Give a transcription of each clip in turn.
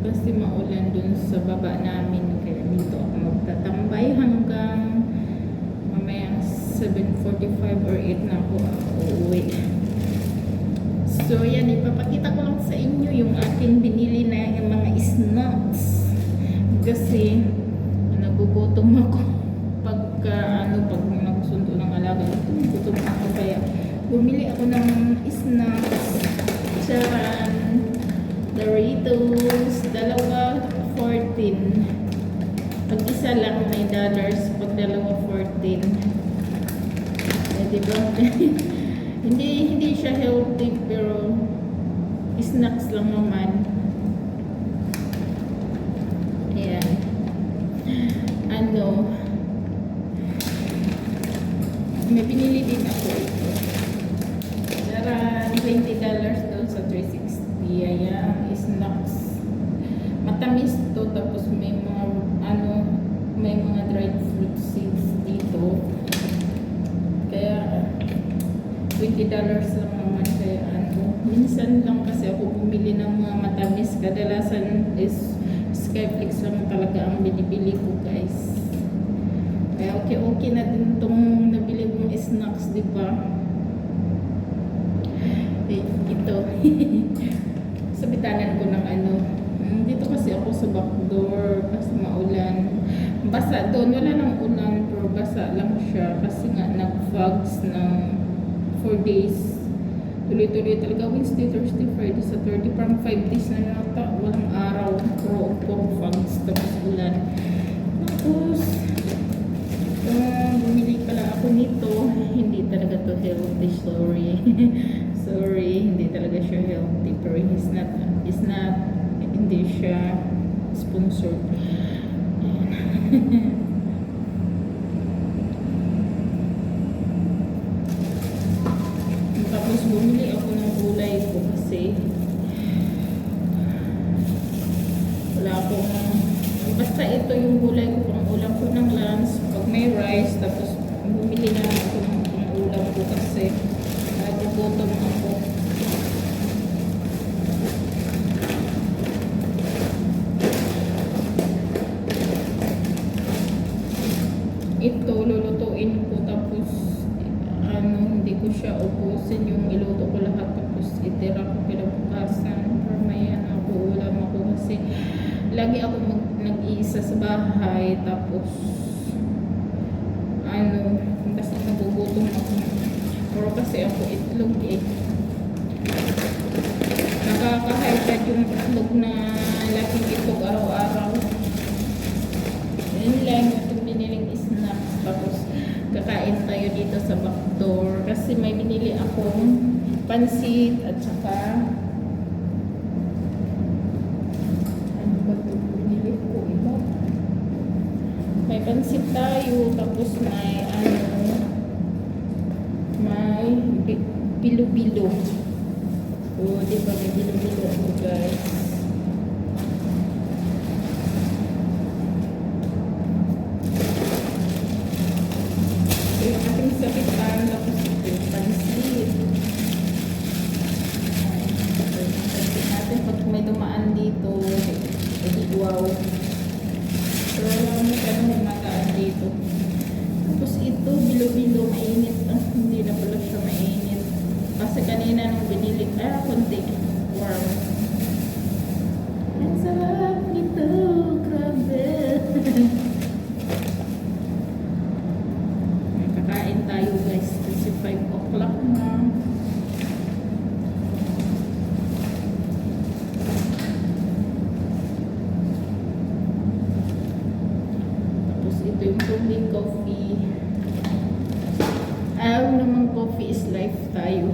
kasi maulan dun sa baba namin, kaya dito ako magtatambay hanggang mamaya 7:45 or 8 na ako uuwi. So yan, ipapakita ko lang sa inyo yung aking binili na yung mga snacks kasi nagugutom ako pag nagsundo ng alaga, gutom ako, kaya bumili ako ng snacks. Charan, Doritos, dalawa 14. Pag isa lang may dollars, pag dalawa 14. Eh, diba? hindi siya healthy, pero snacks lang naman. Ayan. May binili din ako ito. Charan, $20 doon sa 360. Ayan, snacks. Matamis to, tapos may mga dried fruit seeds dito. Kaya $20 lang naman, kaya minsan lang kasi ako bumili ng mga matamis. Kadalasan is Skyflix lang talaga ang binibili ko, guys. Kaya okay na din itong nabili kong snacks, di ba? Eh, ito. Sabitanan ko ng dito kasi ako sa backdoor kasi maulan. Basa doon, wala nang ulan, pero basa lang siya kasi nga nag-fogs ng 4 days. Tuloy-tuloy talaga, Wednesday, Thursday, Friday, Saturday, parang 5 days na yata, walang araw, puro fogs, tapos ulan. Tapos bumili pala ako nito, hindi talaga to healthy, sorry. Sorry, hindi talaga siya healthy, pero hindi siya sponsored. Tapos bumili ako ng gulay ko kasi wala akong, basta ito yung gulay ko pang ulam ko ng lunch pag may rice. Tapos bumili na ako ng pang ulam ko kasi nagugutom ako. Ito lulutuin ko, tapos hindi ko siya ubusin, yung iluto ko lahat tapos itira ko kinabukasan para maya ako ulam ako, kasi lagi ako nag-iisa sa bahay, tapos basta nagugutom ako. Pero kasi ako itlog nakaka-high yung itlog na laking itlog araw-araw. Yun lang yung biniling snacks. Tapos kakain tayo dito sa backdoor kasi may binili akong pansit at saka binili ko iba. May pansit tayo, tapos may bilo-bilo. Diba may bilo-bilo ako, guys. Yung ating sabitan, tapos ito yung pansit. Pansit natin pag may dumaan dito, wow. Pero alam mo ka may mataan dito. Tapos ito, bilo-bilo, mainit. Hindi na pala siya mainit. Kasi kanina nung binili, konti. Warm. Ang sarap nito, grabe. Kakain tayo, guys, kasi 5 o'clock na. Tapos ito yung tubig, coffee. Ayaw naman, coffee is life tayo.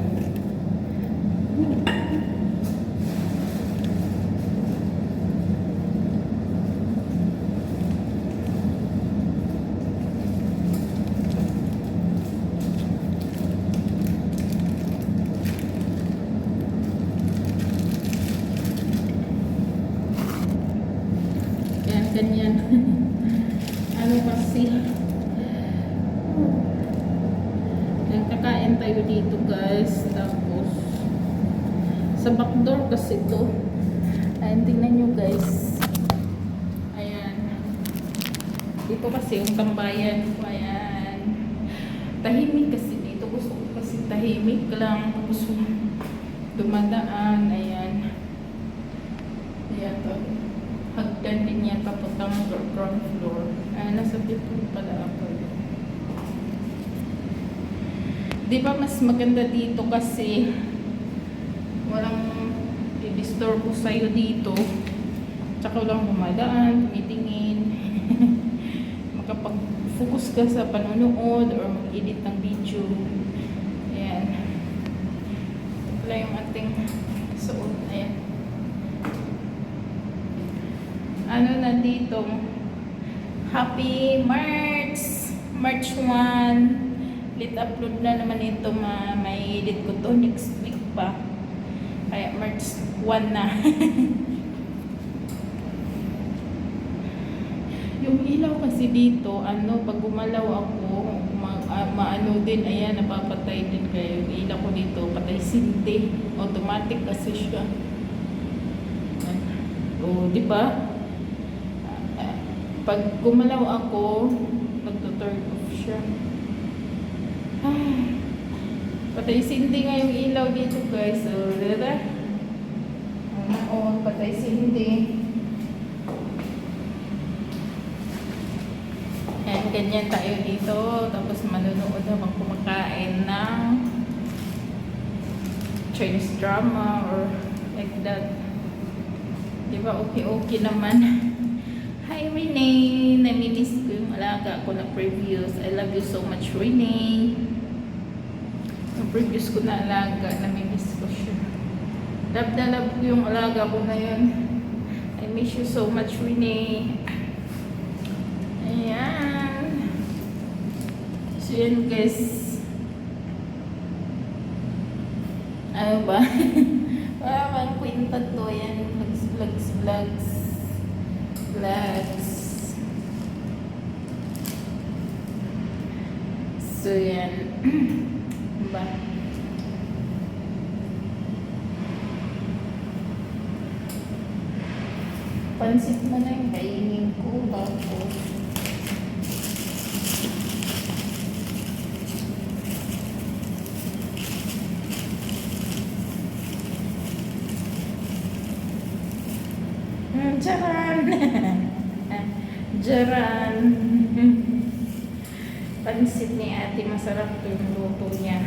Ganyan. Kasi nagkakain tayo dito, guys. Tapos sa backdoor kasi ito Ayan, tingnan nyo guys. Ayan. Dito kasi yung tambayan ko. Ayan. Tahimik kasi dito. Gusto ko kasi tahimik lang. Gusto dumadaan. Ayan. Ayan to. Hagdan din yan. Papuntang ground floor. Ayan, nasa dito pala ako. Di ba mas maganda dito kasi walang i-disturb ko sa'yo dito. Tsaka walang dumadaan, tumitingin. Makapag-focus ka sa panonood or mag-edit ng video. Ayan. Ito pala yung ating suot. Ayan. Ano na dito? Happy March! March 1. Lit upload na naman ito. May edit ko to next week pa. Kaya March 1 na. Yung ilaw kasi dito, pag gumalaw ako, maano din, ayan, napapatay din kayo. Yung ilaw ko dito, patay sindi. Automatic kasi siya. O, di ba? Pag gumalaw ako, nagto-turn off siya. Ay, patay sindi nga yung ilaw dito guys. So, diba? Oo, patay sindi. Ayan, ganyan tayo dito. Tapos manunood habang kumakain ng Chinese drama or like that. Diba? Okay naman. Hi Renee! Namimiss ko yung alaga ko na previous. I love you so much Renee. Yung previous ko na alaga, namimiss ko siya. Love na love ko yung alaga ko na yun. I miss you so much Renee. Ayan. So yun guys. Ano ba? Wala bang kwenta to yan. Vlogs. So yan. Ba? Pansit mo na yung kainin ko. Tapos Jaran! Jaran! Pansit ni ate, masarap to yung luto niya.